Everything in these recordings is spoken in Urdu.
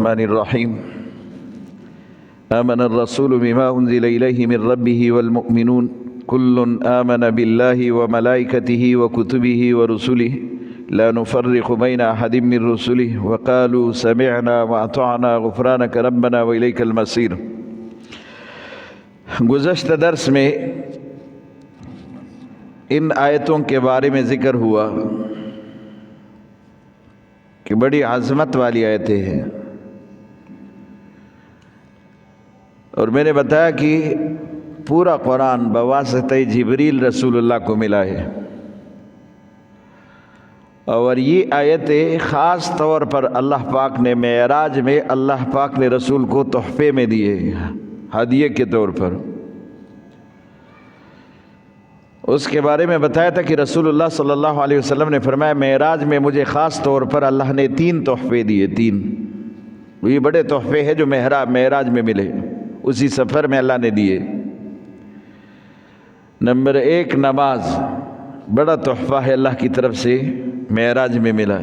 الرحمن الرحیم آمن الرسول بما انزل الیہ من ربہ والمؤمنون کل آمن باللہ وملائکتہ وکتبہ ورسلہ لا نفرق بین احد من رسلہ وقالوا سمعنا واطعنا غفرانک ربنا والیک المصیر۔ گزشتہ درس میں ان آیتوں کے بارے میں ذکر ہوا کہ بڑی عظمت والی آیتیں ہیں، اور میں نے بتایا کہ پورا قرآن بواسطہ جبریل رسول اللہ کو ملا ہے، اور یہ آیتیں خاص طور پر اللہ پاک نے معراج میں اللہ پاک نے رسول کو تحفے میں دیے، ہدیے کے طور پر۔ اس کے بارے میں بتایا تھا کہ رسول اللہ صلی اللہ علیہ وسلم نے فرمایا معراج میں مجھے خاص طور پر اللہ نے 3 تحفے دیے، 3 یہ بڑے تحفے ہیں جو معراج میں ملے، اسی سفر میں اللہ نے دیے۔ نمبر 1 نماز، بڑا تحفہ ہے اللہ کی طرف سے، معراج میں ملا۔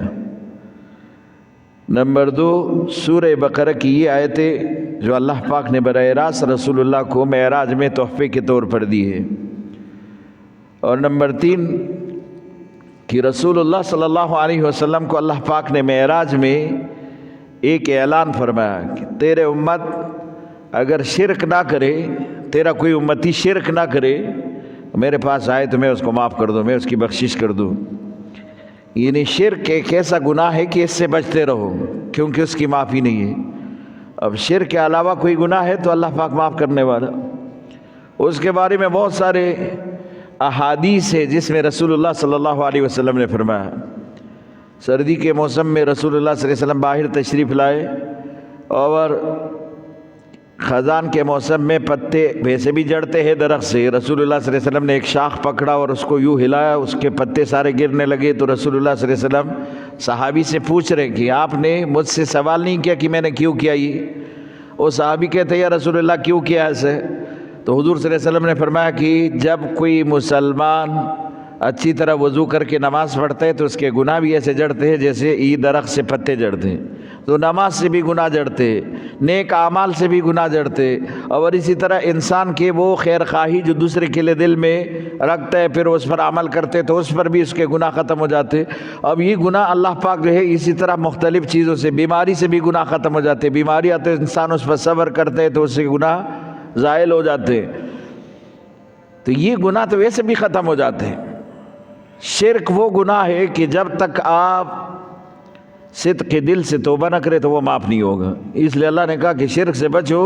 نمبر 2 سورہ بقرہ کی یہ آیتیں جو اللہ پاک نے براہ راست رسول اللہ کو معراج میں تحفے کے طور پر دی ہے۔ اور نمبر 3 کہ رسول اللہ صلی اللہ علیہ وسلم کو اللہ پاک نے معراج میں ایک اعلان فرمایا کہ تیرے امت اگر شرک نہ کرے، تیرا کوئی امتی شرک نہ کرے، میرے پاس آئے تو میں اس کو معاف کر دوں، میں اس کی بخشش کر دوں۔ یعنی شرک ایک ایسا گناہ ہے کہ اس سے بچتے رہو، کیونکہ اس کی معافی نہیں ہے۔ اب شرک کے علاوہ کوئی گناہ ہے تو اللہ پاک معاف کرنے والا۔ اس کے بارے میں بہت سارے احادیث ہے جس میں رسول اللہ صلی اللہ علیہ وسلم نے فرمایا۔ سردی کے موسم میں رسول اللہ صلی اللہ علیہ وسلم باہر تشریف لائے، اور خزان کے موسم میں پتے ویسے بھی جڑتے ہیں درخت سے، رسول اللہ صلی اللہ علیہ وسلم نے ایک شاخ پکڑا اور اس کو یوں ہلایا، اس کے پتے سارے گرنے لگے۔ تو رسول اللہ صلی اللہ علیہ وسلم صحابی سے پوچھ رہے کہ آپ نے مجھ سے سوال نہیں کیا کہ میں نے کیوں کیا یہ؟ وہ صحابی کہتے ہیں یا رسول اللہ کیوں کیا ایسے؟ تو حضور صلی اللہ علیہ وسلم نے فرمایا کہ جب کوئی مسلمان اچھی طرح وضو کر کے نماز پڑھتا ہے تو اس کے گناہ بھی ایسے جڑتے ہیں جیسے درخت سے پتے جڑتے ہیں۔ تو نماز سے بھی گناہ جڑتے، نیک اعمال سے بھی گناہ جڑتے، اور اسی طرح انسان کے وہ خیر خواہی جو دوسرے کے لیے دل میں رکھتا ہے پھر اس پر عمل کرتے تو اس پر بھی اس کے گناہ ختم ہو جاتے۔ اب یہ گناہ اللہ پاک جو ہے اسی طرح مختلف چیزوں سے، بیماری سے بھی گناہ ختم ہو جاتے، بیماری آتے انسان اس پر صبر کرتے ہے تو اس سے گناہ زائل ہو جاتے، تو یہ گناہ تو ویسے بھی ختم ہو جاتے ہیں۔ شرک وہ گناہ ہے کہ جب تک آپ صدق کے دل سے توبہ نہ کرے تو وہ معاف نہیں ہوگا، اس لیے اللہ نے کہا کہ شرک سے بچو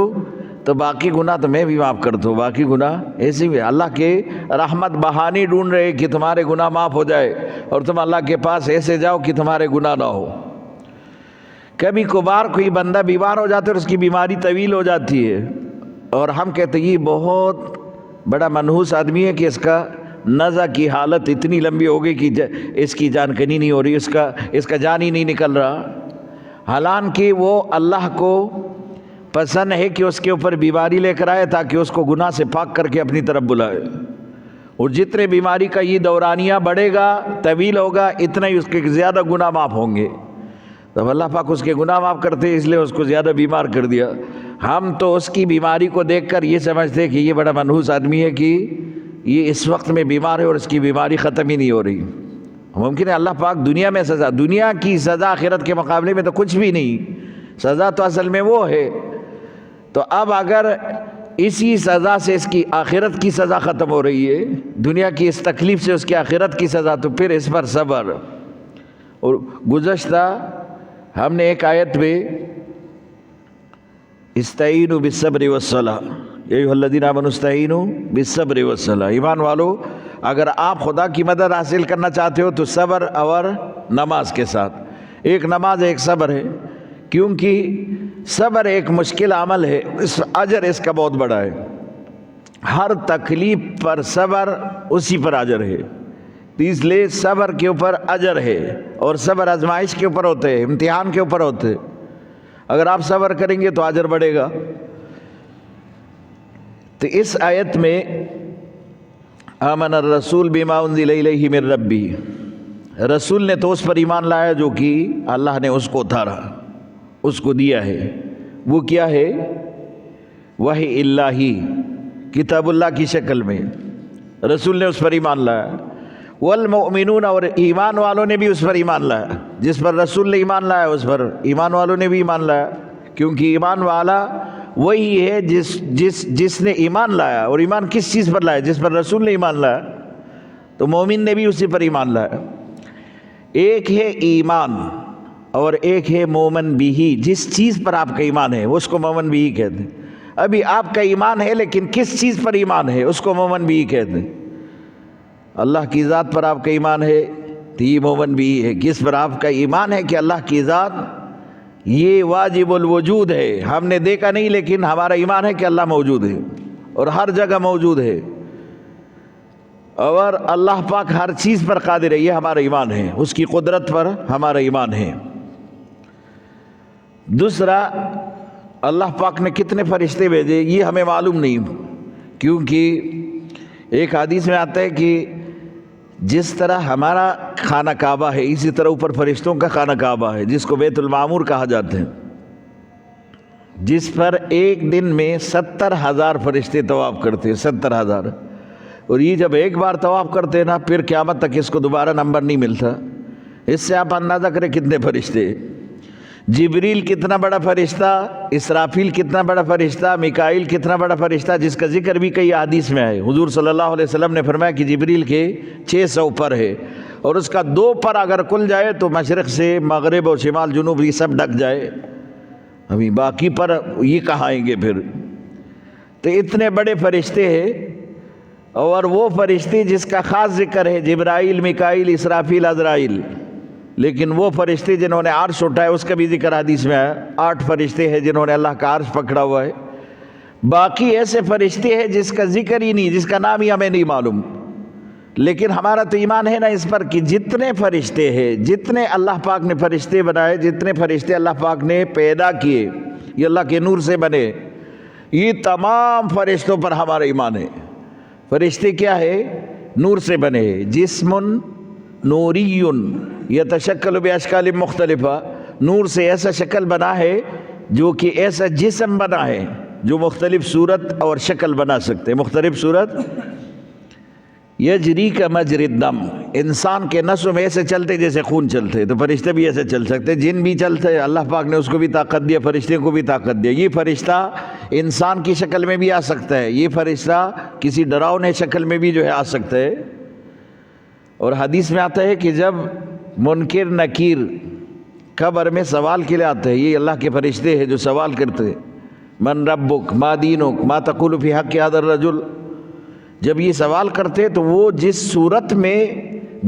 تو باقی گناہ تو میں بھی معاف کرتا ہوں۔ باقی گناہ ایسے بھی اللہ کے رحمت بہانے ڈھونڈ رہے کہ تمہارے گناہ معاف ہو جائے، اور تم اللہ کے پاس ایسے جاؤ کہ تمہارے گناہ نہ ہو۔ کبھی کبھار کوئی بندہ بیمار ہو جاتا ہے اور اس کی بیماری طویل ہو جاتی ہے، اور ہم کہتے ہیں یہ بہت بڑا منحوس آدمی ہے کہ اس کا نزع کی حالت اتنی لمبی ہو گئی کہ اس کی جان کنی نہیں ہو رہی، اس کا جان ہی نہیں نکل رہا، حالانکہ وہ اللہ کو پسند ہے کہ اس کے اوپر بیماری لے کر آئے تاکہ اس کو گناہ سے پاک کر کے اپنی طرف بلائے، اور جتنے بیماری کا یہ دورانیہ بڑھے گا طویل ہوگا اتنا ہی اس کے زیادہ گناہ معاف ہوں گے۔ تب اللہ پاک اس کے گناہ معاف کرتے اس لیے اس کو زیادہ بیمار کر دیا۔ ہم تو اس کی بیماری کو دیکھ کر یہ سمجھتے کہ یہ بڑا منحوس آدمی ہے کہ یہ اس وقت میں بیمار ہے اور اس کی بیماری ختم ہی نہیں ہو رہی۔ ممکن ہے اللہ پاک دنیا میں سزا، دنیا کی سزا آخرت کے مقابلے میں تو کچھ بھی نہیں، سزا تو اصل میں وہ ہے۔ تو اب اگر اسی سزا سے اس کی آخرت کی سزا ختم ہو رہی ہے، دنیا کی اس تکلیف سے اس کی آخرت کی سزا، تو پھر اس پر صبر۔ اور گزشتہ ہم نے ایک آیت میں استعینوا بالصبر والصلاۃ، یا ایھا الذین آمنوا استعینوا بالصبر والصلاۃ، ایمان والو اگر آپ خدا کی مدد حاصل کرنا چاہتے ہو تو صبر اور نماز کے ساتھ۔ ایک نماز ایک صبر ہے، کیونکہ صبر ایک مشکل عمل ہے، اجر اس کا بہت بڑا ہے۔ ہر تکلیف پر صبر، اسی پر اجر ہے، اس لیے صبر کے اوپر اجر ہے، اور صبر آزمائش کے اوپر ہوتے ہیں، امتحان کے اوپر ہوتے ہیں۔ اگر آپ صبر کریں گے تو اجر بڑھے گا۔ تو اس آیت میں آمن الرسول بما انزل الیہ من ربہ، رسول نے تو اس پر ایمان لایا جو کہ اللہ نے اس کو اتارا، اس کو دیا ہے، وہ کیا ہے؟ وحی الہی، کتاب اللہ کی شکل میں رسول نے اس پر ایمان لایا۔ والمؤمنون، اور ایمان والوں نے بھی اس پر ایمان لایا، جس پر رسول نے ایمان لایا اس پر ایمان والوں نے بھی ایمان لایا، کیونکہ ایمان والا وہی ہے جس نے ایمان لایا، اور ایمان کس چیز پر لایا؟ جس پر رسول نے ایمان لایا، تو مومن نے بھی اسی پر ایمان لایا۔ ایک ہے ایمان اور ایک ہے مومن بھی، جس چیز پر آپ کا ایمان ہے اس کو مومن بھی کہتے ہیں۔ ابھی آپ کا ایمان ہے لیکن کس چیز پر ایمان ہے اس کو مومن بھی کہتے ہیں۔ اللہ کی ذات پر آپ کا ایمان ہے تو یہ مومن بھی ہے۔ کس پر آپ کا ایمان ہے؟ کہ اللہ کی ذات یہ واجب الوجود ہے، ہم نے دیکھا نہیں لیکن ہمارا ایمان ہے کہ اللہ موجود ہے اور ہر جگہ موجود ہے، اور اللہ پاک ہر چیز پر قادر ہے، یہ ہمارا ایمان ہے، اس کی قدرت پر ہمارا ایمان ہے۔ دوسرا، اللہ پاک نے کتنے فرشتے بھیجے یہ ہمیں معلوم نہیں، کیونکہ ایک حدیث میں آتا ہے کہ جس طرح ہمارا خانہ کعبہ ہے اسی طرح اوپر فرشتوں کا خانہ کعبہ ہے، جس کو بیت المعمور کہا جاتا ہے، جس پر ایک دن میں 70,000 فرشتے طواف کرتے ہیں، 70,000۔ اور یہ جب ایک بار طواف کرتے ہیں نا، پھر قیامت تک اس کو دوبارہ نمبر نہیں ملتا۔ اس سے آپ اندازہ کریں کتنے فرشتے۔ جبریل کتنا بڑا فرشتہ، اسرافیل کتنا بڑا فرشتہ، میکائیل کتنا بڑا فرشتہ، جس کا ذکر بھی کئی حدیث میں ہے۔ حضور صلی اللہ علیہ وسلم نے فرمایا کہ جبریل کے 600 پر ہے، اور اس کا 2 پر اگر کھل جائے تو مشرق سے مغرب اور شمال جنوب یہ سب ڈک جائے، ابھی باقی پر یہ کہاں آئیں گے پھر؟ تو اتنے بڑے فرشتے ہیں، اور وہ فرشتے جس کا خاص ذکر ہے جبرائیل، میکائیل، اسرافیل، عزرائیل، لیکن وہ فرشتے جنہوں نے عرش اٹھایا اس کا بھی ذکر حدیث میں ہے۔ 8 فرشتے ہیں جنہوں نے اللہ کا عرش پکڑا ہوا ہے۔ باقی ایسے فرشتے ہیں جس کا ذکر ہی نہیں، جس کا نام ہی ہمیں نہیں معلوم، لیکن ہمارا تو ایمان ہے نا اس پر کہ جتنے فرشتے ہیں، جتنے اللہ پاک نے فرشتے بنائے، جتنے فرشتے اللہ پاک نے پیدا کیے، یہ اللہ کے نور سے بنے، یہ تمام فرشتوں پر ہمارا ایمان ہے۔ فرشتے کیا ہے؟ نور سے بنے ہیں۔ جسم نوری یتشکل باشکال مختلفہ، نور سے ایسا شکل بنا ہے جو کہ ایسا جسم بنا ہے جو مختلف صورت اور شکل بنا سکتے ہیں، مختلف صورت۔ یجری کا مجری الدم، انسان کے نسوں میں ایسے چلتے جیسے خون چلتے، تو فرشتے بھی ایسے چل سکتے، جن بھی چلتے، اللہ پاک نے اس کو بھی طاقت دیا، فرشتے کو بھی طاقت دیا۔ یہ فرشتہ انسان کی شکل میں بھی آ سکتا ہے، یہ فرشتہ کسی ڈراؤنے شکل میں بھی جو ہے آ سکتا ہے۔ اور حدیث میں آتا ہے کہ جب منکر نکیر قبر میں سوال کے لیے آتے ہیں، یہ اللہ کے فرشتے ہیں جو سوال کرتے ہیں، من ربک ما دینک ما تقول فی حق هذا الرجل، جب یہ سوال کرتے تو وہ جس صورت میں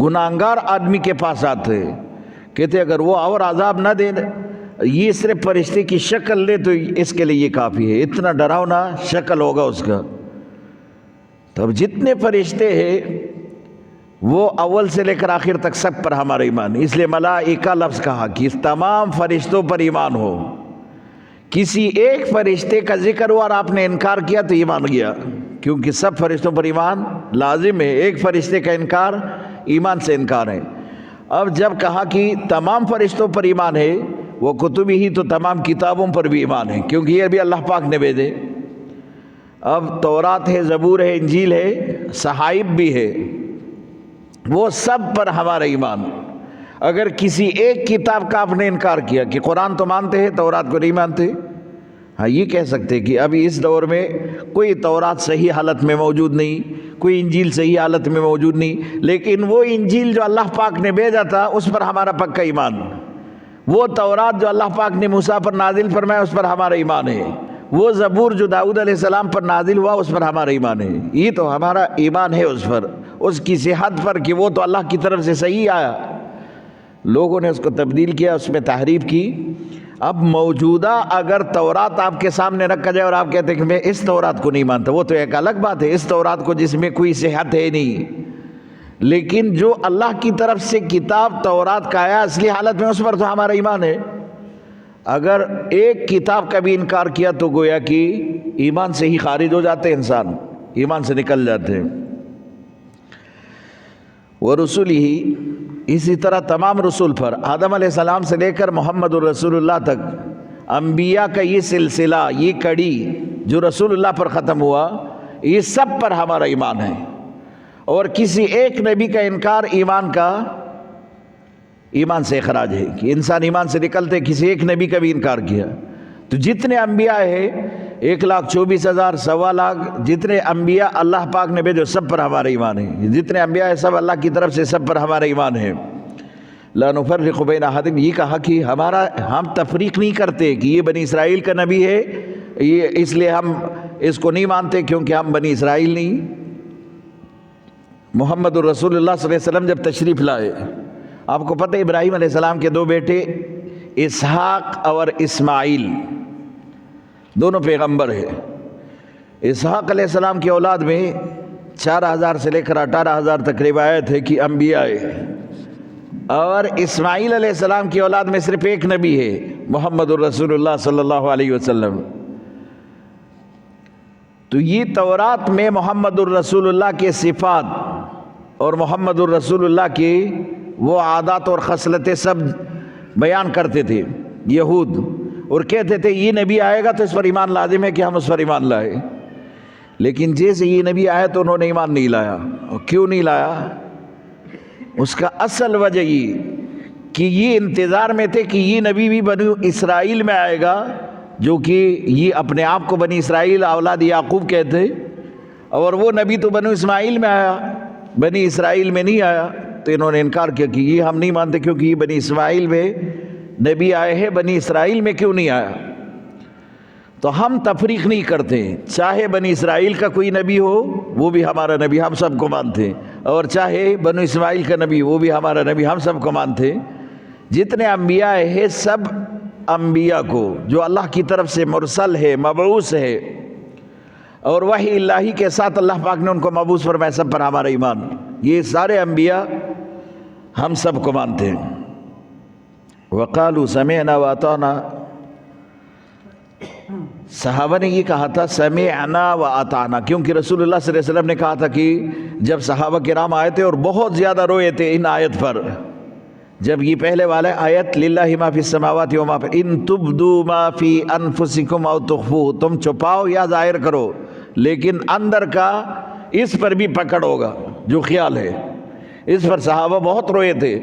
گناہگار آدمی کے پاس آتے کہتے اگر وہ اور عذاب نہ دے، یہ صرف فرشتے کی شکل لے تو اس کے لیے یہ کافی ہے، اتنا ڈراؤنا شکل ہوگا اس کا۔ تب جتنے فرشتے ہیں وہ اول سے لے کر آخر تک سب پر ہمارا ایمان ہے، اس لیے ملائکہ لفظ کہا کہ اس تمام فرشتوں پر ایمان ہو۔ کسی ایک فرشتے کا ذکر ہوا اور آپ نے انکار کیا تو ایمان گیا، کیونکہ سب فرشتوں پر ایمان لازم ہے، ایک فرشتے کا انکار ایمان سے انکار ہے۔ اب جب کہا کہ تمام فرشتوں پر ایمان ہے، وہ کتبی ہی تو تمام کتابوں پر بھی ایمان ہے، کیونکہ یہ بھی اللہ پاک نے بھیجے۔ اب تورات ہے، زبور ہے، انجیل ہے، صحائف بھی ہے، وہ سب پر ہمارا ایمان۔ اگر کسی ایک کتاب کا آپ نے انکار کیا کہ قرآن تو مانتے ہیں تورات کو نہیں مانتے، ہاں یہ کہہ سکتے کہ ابھی اس دور میں کوئی تورات صحیح حالت میں موجود نہیں، کوئی انجیل صحیح حالت میں موجود نہیں، لیکن وہ انجیل جو اللہ پاک نے بھیجا تھا اس پر ہمارا پکا ایمان، وہ تورات جو اللہ پاک نے موسیٰ پر نازل فرمایا اس پر ہمارا ایمان ہے، وہ زبور جو داؤد علیہ السلام پر نازل ہوا اس پر ہمارا ایمان ہے۔ یہ تو ہمارا ایمان ہے اس پر، اس کی صحت پر کہ وہ تو اللہ کی طرف سے صحیح آیا، لوگوں نے اس کو تبدیل کیا، اس میں تحریف کی۔ اب موجودہ اگر تورات آپ کے سامنے رکھا جائے اور آپ کہتے ہیں کہ میں اس تورات کو نہیں مانتا، وہ تو ایک الگ بات ہے، اس تورات کو جس میں کوئی صحت ہے نہیں، لیکن جو اللہ کی طرف سے کتاب تورات کا آیا اصلی حالت میں اس پر تو ہمارا ایمان ہے۔ اگر ایک کتاب کا بھی انکار کیا تو گویا کہ ایمان سے ہی خارج ہو جاتے ہیں، انسان ایمان سے نکل جاتے ہیں۔ وَرُسُلِهِ، اسی طرح تمام رسول پر، آدم علیہ السلام سے لے کر محمد الرسول اللہ تک انبیاء کا یہ سلسلہ، یہ کڑی جو رسول اللہ پر ختم ہوا، یہ سب پر ہمارا ایمان ہے، اور کسی ایک نبی کا انکار ایمان سے اخراج ہے، کہ انسان ایمان سے نکلتے کسی ایک نبی کا بھی انکار کیا۔ تو جتنے انبیاء ہیں 1,24,000 سوا لاکھ، جتنے انبیاء اللہ پاک نے بھیجے سب پر ہمارا ایمان ہے، جتنے انبیاء ہیں سب اللہ کی طرف سے، سب پر ہمارا ایمان ہے۔ لا نفرق بین احد، یہ کہا کہ ہم تفریق نہیں کرتے کہ یہ بنی اسرائیل کا نبی ہے، یہ اس لیے ہم اس کو نہیں مانتے کیونکہ ہم بنی اسرائیل نہیں۔ محمد الرسول اللہ صلی اللہ علیہ وسلم جب تشریف لائے، آپ کو پتہ ہے ابراہیم علیہ السلام کے 2 بیٹے اسحاق اور اسماعیل دونوں پیغمبر ہیں۔ اسحاق علیہ السلام کی اولاد میں 4,000 سے لے کر 18,000 تک روایت ہے کہ انبیاء ہے، اور اسماعیل علیہ السلام کی اولاد میں صرف ایک نبی ہے، محمد الرسول اللہ صلی اللہ علیہ وسلم۔ تو یہ تورات میں محمد الرسول اللہ کے صفات اور محمد الرسول اللہ کی وہ عادات اور خصلتیں سب بیان کرتے تھے یہود، اور کہتے تھے یہ نبی آئے گا تو اس پر ایمان لازم ہے کہ ہم اس پر ایمان لائے۔ لیکن جیسے یہ نبی آیا تو انہوں نے ایمان نہیں لایا۔ اور کیوں نہیں لایا؟ اس کا اصل وجہ یہ کہ یہ انتظار میں تھے کہ یہ نبی بھی بنی اسرائیل میں آئے گا، جو کہ یہ اپنے آپ کو بنی اسرائیل اولاد یعقوب کہتے، اور وہ نبی تو بنی اسماعیل میں آیا، بنی اسرائیل میں نہیں آیا۔ تو انہوں نے انکار کیا کہ یہ ہم نہیں مانتے کیونکہ یہ بنی اسماعیل میں نبی آئے ہیں، بنی اسرائیل میں کیوں نہیں آیا؟ تو ہم تفریق نہیں کرتے، چاہے بنی اسرائیل کا کوئی نبی ہو وہ بھی ہمارا نبی، ہم سب کو مانتے، اور چاہے بنی اسماعیل کا نبی وہ بھی ہمارا نبی، ہم سب کو مانتے۔ جتنے انبیاء ہیں سب انبیاء کو جو اللہ کی طرف سے مرسل ہے، مبعوث ہے، اور وحی الہی کے ساتھ اللہ پاک نے ان کو مبعوث فرمایا، سب پر ہمارا ایمان۔ یہ سارے انبیاء ہم سب کو مانتے ہیں۔ وقالوا سمعنا واطعنا، صحابہ نے یہ کہا تھا سمعنا واطعنا، کیونکہ رسول اللہ صلی اللہ علیہ وسلم نے کہا تھا کہ جب صحابہ کرام آئے تھے اور بہت زیادہ روئے تھے ان آیت پر، جب یہ پہلے والا آیت للہ ما فی السماوات و ما فی ان تبدوا ما فی انفسکم او تخفوہ، تم چھپاؤ یا ظاہر کرو، لیکن اندر کا اس پر بھی پکڑ ہوگا جو خیال ہے۔ اس پر صحابہ بہت روئے تھے،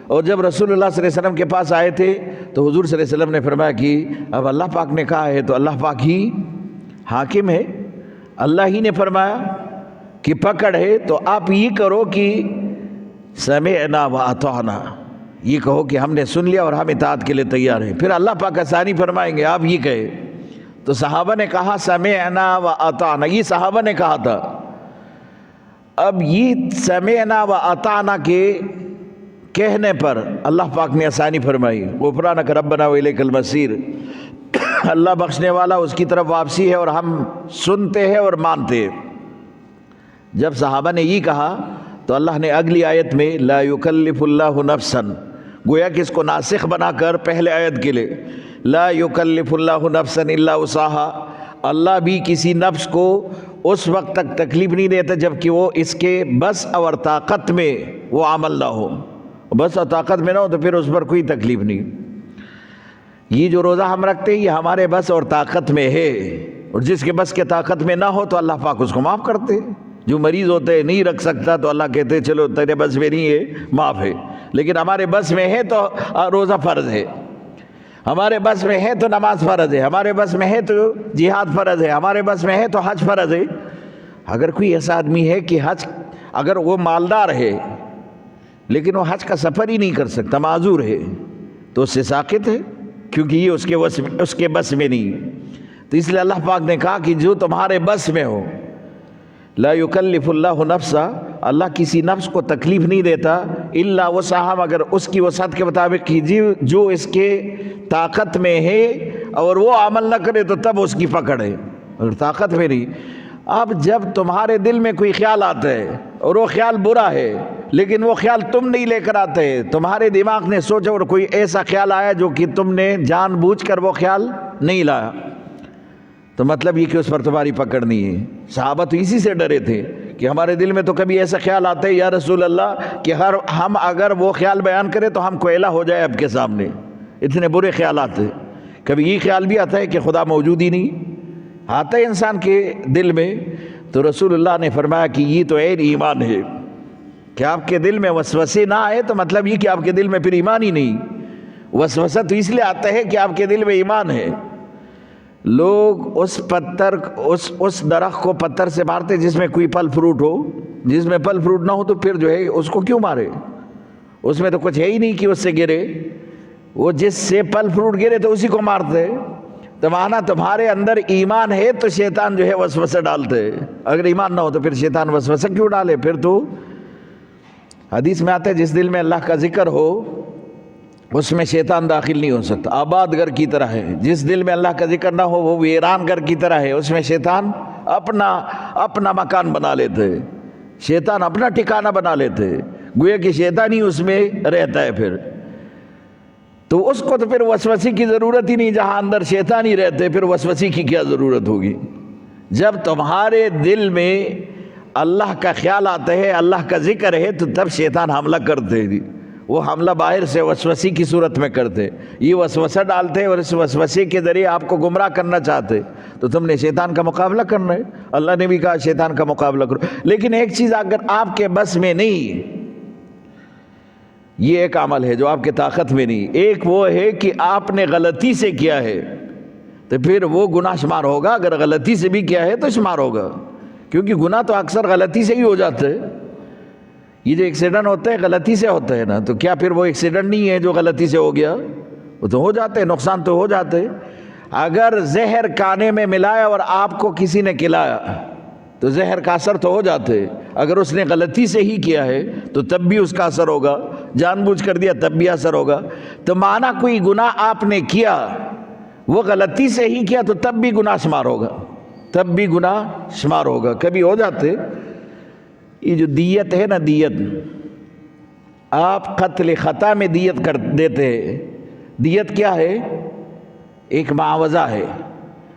اور جب رسول اللہ صلی اللہ علیہ وسلم کے پاس آئے تھے تو حضور صلی اللہ علیہ وسلم نے فرمایا کہ اب اللہ پاک نے کہا ہے تو اللہ پاک ہی حاکم ہے، اللہ ہی نے فرمایا کہ پکڑ ہے، تو آپ یہ کرو کہ سمعنا واطعنا، یہ کہو کہ ہم نے سن لیا اور ہم اطاعت کے لیے تیار ہیں، پھر اللہ پاک آسانی فرمائیں گے، آپ یہ کہے۔ تو صحابہ نے کہا سمعنا واطعنا، یہ صحابہ نے کہا تھا۔ اب یہ سمعنا واطعنا کے کہنے پر اللہ پاک نے آسانی فرمائی، غفرانک ربنا والیک المصیر، اللہ بخشنے والا، اس کی طرف واپسی ہے اور ہم سنتے ہیں اور مانتے ہیں۔ جب صحابہ نے یہ کہا تو اللہ نے اگلی آیت میں لا یکلف اللہ نفسا، گویا کہ اس کو ناسخ بنا کر پہلے آیت کے لیے لا یکلف اللہ نفسا الا وسعها، اللہ بھی کسی نفس کو اس وقت تک تکلیف نہیں دیتا جب کہ وہ اس کے بس اور طاقت میں وہ عمل نہ ہو، بس اور طاقت میں نہ ہو تو پھر اس پر کوئی تکلیف نہیں۔ یہ جو روزہ ہم رکھتے ہیں یہ ہمارے بس اور طاقت میں ہے، اور جس کے بس کے طاقت میں نہ ہو تو اللہ پاک اس کو معاف کرتے ہیں۔ جو مریض ہوتے ہیں نہیں رکھ سکتا تو اللہ کہتے ہیں چلو تیرے بس میں نہیں ہے، معاف ہے، لیکن ہمارے بس میں ہے تو روزہ فرض ہے، ہمارے بس میں ہے تو نماز فرض ہے، ہمارے بس میں ہے تو جہاد فرض ہے، ہمارے بس میں ہے تو حج فرض ہے۔ اگر کوئی ایسا آدمی ہے کہ حج، اگر وہ مالدار ہے لیکن وہ حج کا سفر ہی نہیں کر سکتا، معذور ہے، تو اس سے ساقط ہے، کیونکہ یہ اس کے بس میں نہیں۔ تو اس لیے اللہ پاک نے کہا کہ جو تمہارے بس میں ہو، لا یکلف اللہ نفسا، اللہ کسی نفس کو تکلیف نہیں دیتا الا وسعها، مگر اس کی وسعت کے مطابق کہ جو اس کے طاقت میں ہے، اور وہ عمل نہ کرے تو تب اس کی پکڑ ہے، اور طاقت میں نہیں۔ اب جب تمہارے دل میں کوئی خیال آتا ہے اور وہ خیال برا ہے لیکن وہ خیال تم نہیں لے کر آتے، تمہارے دماغ نے سوچا اور کوئی ایسا خیال آیا جو کہ تم نے جان بوجھ کر وہ خیال نہیں لایا، تو مطلب یہ کہ اس پر تمہاری پکڑ نہیں ہے۔ صحابہ تو اسی سے ڈرے تھے کہ ہمارے دل میں تو کبھی ایسا خیال آتا ہے یا رسول اللہ کہ ہم اگر وہ خیال بیان کریں تو ہم کوئلہ ہو جائے اب کے سامنے، اتنے برے خیالات ہیں کبھی یہ خیال بھی آتا ہے کہ خدا موجود ہی نہیں، آتا ہے انسان کے دل میں۔ تو رسول اللہ نے فرمایا کہ یہ تو عین ایمان ہے کہ آپ کے دل میں وسوسے نہ آئے، تو مطلب یہ کہ آپ کے دل میں پھر ایمان ہی نہیں۔ وسوسہ تو اس لیے آتا ہے کہ آپ کے دل میں ایمان ہے۔ لوگ اس درخت کو پتھر سے مارتے جس میں کوئی پھل فروٹ ہو، جس میں پھل فروٹ نہ ہو تو پھر جو ہے اس کو کیوں مارے؟ اس میں تو کچھ ہے ہی نہیں کہ اس سے گرے، وہ جس سے پھل فروٹ گرے تو اسی کو مارتے۔ تو مانا تمہارے اندر ایمان ہے تو شیطان جو ہے وسوسہ ڈالتے، اگر ایمان نہ ہو تو پھر شیطان وسوسہ کیوں ڈالے؟ پھر تو حدیث میں آتا ہے جس دل میں اللہ کا ذکر ہو اس میں شیطان داخل نہیں ہو سکتا، آباد گھر کی طرح ہے۔ جس دل میں اللہ کا ذکر نہ ہو وہ ویران گھر کی طرح ہے، اس میں شیطان اپنا مکان بنا لیتے، شیطان اپنا ٹھکانہ بنا لیتے، گویا کہ شیطان ہی اس میں رہتا ہے۔ پھر تو اس کو تو پھر وسوسے کی ضرورت ہی نہیں، جہاں اندر شیطان ہی رہتے پھر وسوسے کی کیا ضرورت ہوگی؟ جب تمہارے دل میں اللہ کا خیال آتا ہے، اللہ کا ذکر ہے، تو تب شیطان حملہ کرتے ہیں۔ وہ حملہ باہر سے وسوسے کی صورت میں کرتے، یہ وسوسہ ڈالتے اور اس وسوسے کے ذریعے آپ کو گمراہ کرنا چاہتے، تو تم نے شیطان کا مقابلہ کرنا ہے۔ اللہ نے بھی کہا شیطان کا مقابلہ کرو، لیکن ایک چیز اگر آپ کے بس میں نہیں، یہ ایک عمل ہے جو آپ کے طاقت میں نہیں، ایک وہ ہے کہ آپ نے غلطی سے کیا ہے تو پھر وہ گناہ شمار ہوگا، اگر غلطی سے بھی کیا ہے تو شمار ہوگا، کیونکہ گناہ تو اکثر غلطی سے ہی ہو جاتے ہیں۔ یہ جو ایکسیڈنٹ ہوتا ہے غلطی سے ہوتا ہے نا، تو کیا پھر وہ ایکسیڈنٹ نہیں ہے جو غلطی سے ہو گیا؟ وہ تو ہو جاتے ہیں، نقصان تو ہو جاتے ہیں۔ اگر زہر کھانے میں ملایا اور آپ کو کسی نے کھلایا تو زہر کا اثر تو ہو جاتے، اگر اس نے غلطی سے ہی کیا ہے تو تب بھی اس کا اثر ہوگا، جان بوجھ کر دیا تب بھی اثر ہوگا۔ تو مانا کوئی گناہ آپ نے کیا، وہ غلطی سے ہی کیا تو تب بھی گناہ شمار ہوگا، تب بھی گناہ شمار ہوگا۔ کبھی ہو جاتے، یہ جو دیت ہے نا، دیت آپ قتل خطا میں دیت کر دیتے ہیں۔ دیت کیا ہے؟ ایک معاوضہ ہے،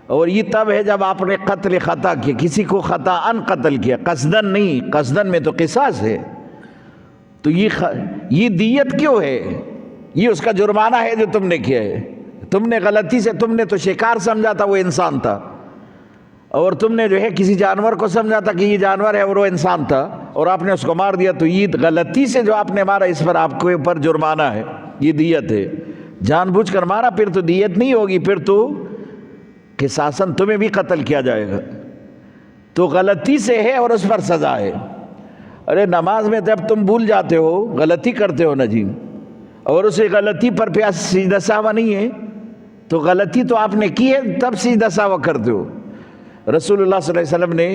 اور یہ تب ہے جب آپ نے قتل خطا کیا، کسی کو خطا ان قتل کیا، قصدن نہیں، قصدن میں تو قصاص ہے۔ تو یہ دیت کیوں ہے؟ یہ اس کا جرمانہ ہے جو تم نے کیا ہے۔ تم نے غلطی سے، تم نے تو شکار سمجھا تھا وہ انسان تھا، اور تم نے جو ہے کسی جانور کو سمجھا تھا کہ یہ جانور ہے اور وہ انسان تھا، اور آپ نے اس کو مار دیا، تو یہ غلطی سے جو آپ نے مارا اس پر آپ کے اوپر جرمانہ ہے، یہ دیت ہے۔ جان بوجھ کر مارا پھر تو دیت نہیں ہوگی، پھر تو قصاصاً تمہیں بھی قتل کیا جائے گا۔ تو غلطی سے ہے اور اس پر سزا ہے۔ ارے نماز میں جب تم بھول جاتے ہو، غلطی کرتے ہو نا جی، اور اسے غلطی پر پیاس سجدہ سہوا نہیں ہے، تو غلطی تو آپ نے کی ہے تب سجدہ سہوا کرتے ہو۔ رسول اللہ صلی اللہ علیہ وسلم نے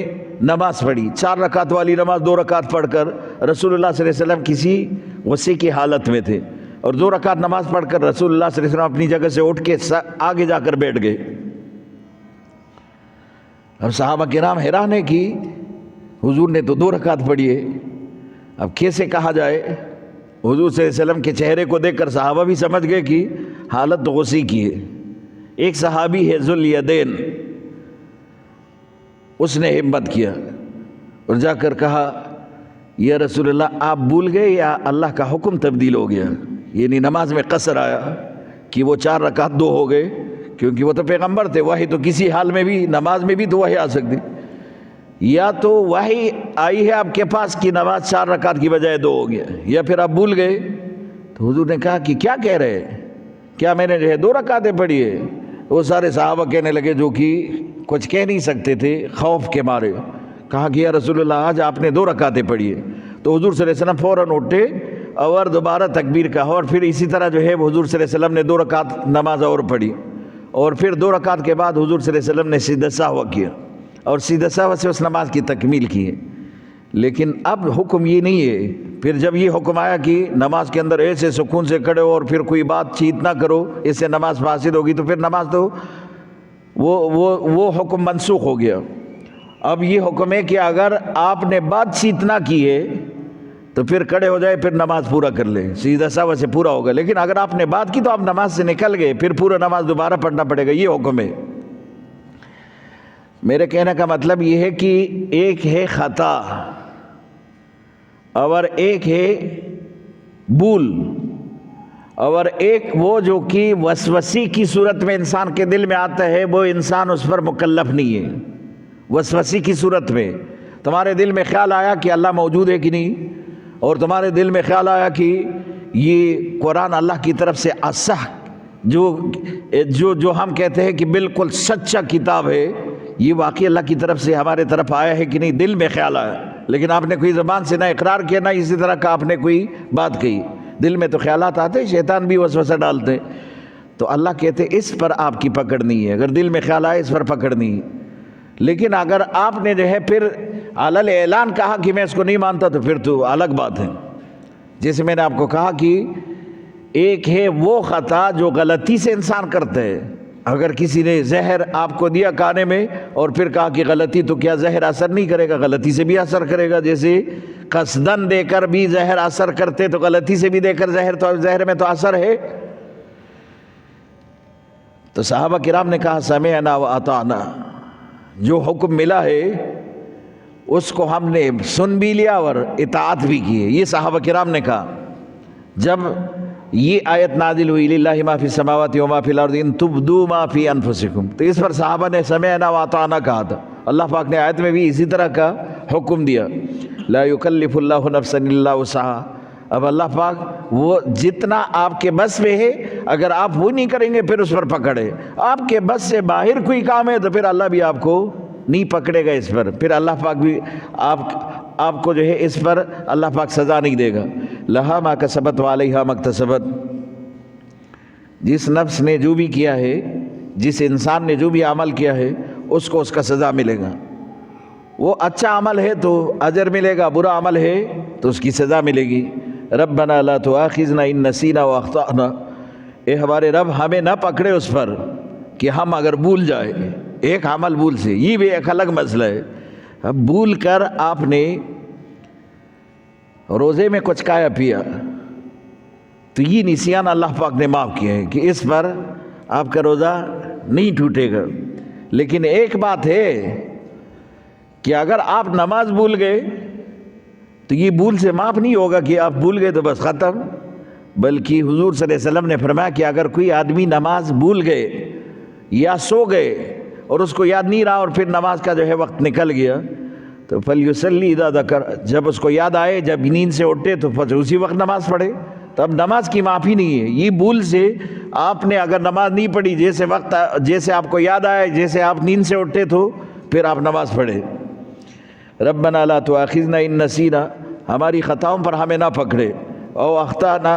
نماز پڑھی، 4 رکعت والی نماز 2 رکعت پڑھ کر رسول اللہ صلی اللہ علیہ وسلم کسی غصے کی حالت میں تھے، اور 2 رکعت نماز پڑھ کر رسول اللہ صلی اللہ علیہ وسلم اپنی جگہ سے اٹھ کے آگے جا کر بیٹھ گئے۔ اب صحابہ کرام حیران ہے کہ حضور نے تو 2 رکعت پڑھی ہے، اب کیسے کہا جائے؟ حضور صلی اللہ علیہ وسلم کے چہرے کو دیکھ کر صحابہ بھی سمجھ گئے کہ حالت تو غصے کی ہے۔ ایک صحابی ہے ذوالیدین، اس نے ہمت کیا اور جا کر کہا یا رسول اللہ آپ بھول گئے یا اللہ کا حکم تبدیل ہو گیا؟ یعنی نماز میں قصر آیا کہ وہ 4 رکعت 2 ہو گئے، کیونکہ وہ تو پیغمبر تھے، وحی تو کسی حال میں بھی، نماز میں بھی تو وحی آ سکتی، یا تو وحی آئی ہے آپ کے پاس کہ نماز 4 رکعت کی بجائے 2 ہو گیا، یا پھر آپ بھول گئے۔ تو حضور نے کہا کہ کیا کہہ رہے ہیں، کیا میں نے جو ہے 2 رکعتیں پڑھی ہے؟ وہ سارے صحابہ کہنے لگے جو کہ کچھ کہہ نہیں سکتے تھے خوف کے مارے، کہا کہ یا رسول اللہ آج آپ نے 2 رکعتیں پڑھی ہے۔ تو حضور صلی اللہ علیہ وسلم فوراً اٹھے اور دوبارہ تکبیر کہا، اور پھر اسی طرح جو ہے حضور صلی اللہ علیہ وسلم نے 2 رکعت نماز اور پڑھی، اور پھر 2 رکعت کے بعد حضور صلی اللہ علیہ وسلم نے سجدہ سہوا کیا، اور سجدہ سہوا سے اس نماز کی تکمیل کی ہے۔ لیکن اب حکم یہ نہیں ہے، پھر جب یہ حکم آیا کہ نماز کے اندر ایسے سکون سے کھڑے ہو اور پھر کوئی بات چیت نہ کرو، اس سے نماز فاسد ہوگی، تو پھر نماز تو وہ حکم منسوخ ہو گیا۔ اب یہ حکم ہے کہ اگر آپ نے بات چیت نہ کی ہے تو پھر کھڑے ہو جائے، پھر نماز پورا کر لیں، سجدہ سہوا سے پورا ہوگا۔ لیکن اگر آپ نے بات کی تو آپ نماز سے نکل گئے، پھر پورا نماز دوبارہ پڑھنا پڑے گا، یہ حکم ہے۔ میرے کہنے کا مطلب یہ ہے کہ ایک ہے خطا اور ایک ہے بھول، اور ایک وہ جو کہ وسوسے کی صورت میں انسان کے دل میں آتا ہے، وہ انسان اس پر مکلف نہیں ہے۔ وسوسے کی صورت میں تمہارے دل میں خیال آیا کہ اللہ موجود ہے کہ نہیں، اور تمہارے دل میں خیال آیا کہ یہ قرآن اللہ کی طرف سے اصح جو ہم کہتے ہیں کہ بالکل سچا کتاب ہے، یہ واقعی اللہ کی طرف سے ہمارے طرف آیا ہے کہ نہیں، دل میں خیال آیا، لیکن آپ نے کوئی زبان سے نہ اقرار کیا، نہ اسی طرح کا آپ نے کوئی بات کہی۔ دل میں تو خیالات آتے، شیطان بھی وسوسہ ڈالتے، تو اللہ کہتے اس پر آپ کی پکڑ نہیں ہے۔ اگر دل میں خیال آئے اس پر پکڑ نہیں ہے، لیکن اگر آپ نے جو ہے پھر علل اعلان کہا کہ میں اس کو نہیں مانتا، تو پھر تو الگ بات ہے۔ جیسے میں نے آپ کو کہا کہ ایک ہے وہ خطا جو غلطی سے انسان کرتا ہے، اگر کسی نے زہر آپ کو دیا کھانے میں اور پھر کہا کہ غلطی، تو کیا زہر اثر نہیں کرے گا؟ غلطی سے بھی اثر کرے گا۔ جیسے قصدن دے کر بھی زہر اثر کرتے، تو غلطی سے بھی دے کر زہر میں تو اثر ہے۔ تو صحابہ کرام نے کہا سمعنا واطعنا، جو حکم ملا ہے اس کو ہم نے سن بھی لیا اور اطاعت بھی کی ہے۔ یہ صحابہ کرام نے کہا۔ جب یہ آیت نازل ہوئی للہ ما فی السماوات و ما فی الارض ان تبدوا ما فی انفسکم، تو اس پر صحابہ نے سمعنا واطعنا کہا تھا۔ اللہ پاک نے آیت میں بھی اسی طرح کا حکم دیا، لا یکلف اللہ نفسا الا وسعها۔ اب اللہ پاک وہ جتنا آپ کے بس میں ہے، اگر آپ وہ نہیں کریں گے پھر اس پر پکڑے۔ آپ کے بس سے باہر کوئی کام ہے تو پھر اللہ بھی آپ کو نہیں پکڑے گا اس پر، پھر اللہ پاک بھی آپ کو جو ہے اس پر اللہ پاک سزا نہیں دے گا۔ لہا ما کسبت وعلیہا ما اکتسبت، جس نفس نے جو بھی کیا ہے، جس انسان نے جو بھی عمل کیا ہے، اس کو اس کا سزا ملے گا۔ وہ اچھا عمل ہے تو اجر ملے گا، برا عمل ہے تو اس کی سزا ملے گی۔ ربنا لا تؤاخذنا ان نسینا واخطأنا، اے ہمارے رب ہمیں نہ پکڑے اس پر کہ ہم اگر بھول جائے، ایک عمل بھول سے، یہ بھی ایک الگ مسئلہ ہے۔ اب بھول کر آپ نے روزے میں کچھ کھایا پیا، تو یہ نسیان اللہ پاک نے معاف کیا ہے کہ اس پر آپ کا روزہ نہیں ٹوٹے گا۔ لیکن ایک بات ہے کہ اگر آپ نماز بھول گئے تو یہ بھول سے معاف نہیں ہوگا کہ آپ بھول گئے تو بس ختم، بلکہ حضور صلی اللہ علیہ وسلم نے فرمایا کہ اگر کوئی آدمی نماز بھول گئے یا سو گئے اور اس کو یاد نہیں رہا اور پھر نماز کا جو ہے وقت نکل گیا، تو فلیصلی اذا ذکر، جب اس کو یاد آئے، جب نیند سے اٹھے تو اسی وقت نماز پڑھے، تو اب نماز کی معافی نہیں ہے۔ یہ بھول سے آپ نے اگر نماز نہیں پڑھی، جیسے آپ کو یاد آئے، جیسے آپ نیند سے اٹھے تو پھر آپ نماز پڑھے۔ ربنا لا تؤاخذنا ان نسینا، ہماری خطاؤں پر ہمیں نہ پکڑے، او اخطانا،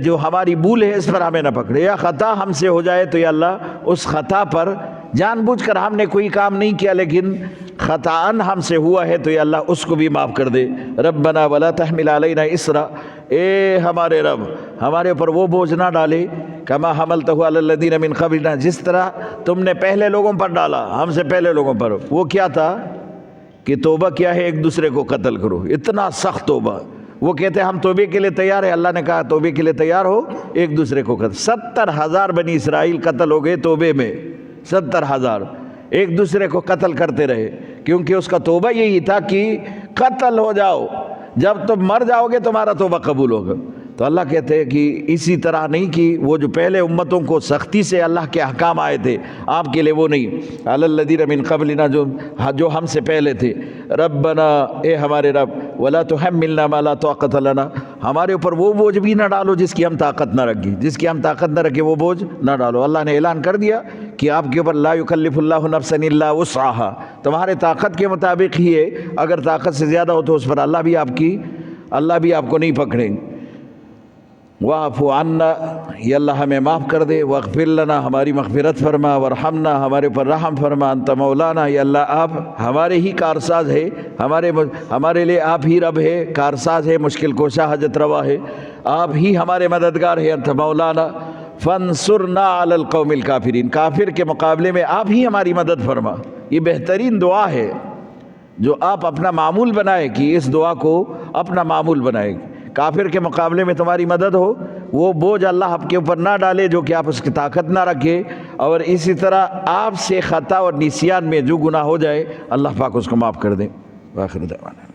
جو ہماری بھول ہے اس پر ہمیں نہ پکڑے، یا خطا ہم سے ہو جائے تو یا اللہ اس خطا پر جان بوجھ کر ہم نے کوئی کام نہیں کیا لیکن خطاً ہم سے ہوا ہے تو یا اللہ اس کو بھی معاف کر دے۔ ربنا ولا تحمل علینا اسرا، اے ہمارے رب ہمارے اوپر وہ بوجھ نہ ڈالے کما حملتہ علی الذین من قبلنا، جس طرح تم نے پہلے لوگوں پر ڈالا، ہم سے پہلے لوگوں پر۔ وہ کیا تھا کہ توبہ کیا ہے، ایک دوسرے کو قتل کرو، اتنا سخت توبہ۔ وہ کہتے ہیں ہم توبے کے لیے تیار ہیں، اللہ نے کہا توبے کے لیے تیار ہو، ایک دوسرے کو قتل۔ 70,000 بنی اسرائیل قتل ہو گئے توبے میں، 70,000 ایک دوسرے کو قتل کرتے رہے، کیونکہ اس کا توبہ یہی تھا کہ قتل ہو جاؤ، جب تم مر جاؤ گے تمہارا توبہ قبول ہوگا۔ تو اللہ کہتے ہیں کہ اسی طرح نہیں کہ وہ جو پہلے امتوں کو سختی سے اللہ کے احکام آئے تھے، آپ کے لیے وہ نہیں، علی الذین من قبلنا، جو ہم سے پہلے تھے۔ ربنا، اے ہمارے رب، ولا تحملنا ما لا طاقت لنا، ہمارے اوپر وہ بوجھ بھی نہ ڈالو جس کی ہم طاقت نہ رکھیں، جس کی ہم طاقت نہ رکھیں وہ بوجھ نہ ڈالو۔ اللہ نے اعلان کر دیا کہ آپ کے اوپر لا یکلف اللہ نفسا الا وسعها، تمہارے طاقت کے مطابق ہی ہے، اگر طاقت سے زیادہ ہو تو اس پر اللہ بھی آپ کو نہیں پکڑیں۔ واعف عنا، یا اللہ ہمیں معاف کر دے، واغفر لنا، ہماری مغفرت فرما، وارحمنا، ہمارے اوپر رحم فرما، انت مولانا، یا اللہ آپ ہمارے ہی کارساز ہے، ہمارے لیے آپ ہی رب ہے، کارساز ہے، مشکل کوشا، حاجت روا ہے، آپ ہی ہمارے مددگار ہیں، انت مولانا فانصرنا علی القوم الکافرین، کافر کے مقابلے میں آپ ہی ہماری مدد فرما۔ یہ بہترین دعا ہے جو آپ اپنا معمول بنائے، کہ اس دعا کو اپنا معمول بنائے، کافر کے مقابلے میں تمہاری مدد ہو، وہ بوجھ اللہ آپ کے اوپر نہ ڈالے جو کہ آپ اس کی طاقت نہ رکھے، اور اسی طرح آپ سے خطا اور نسیان میں جو گناہ ہو جائے اللہ پاک اس کو معاف کر دیں۔ آخر دعوانا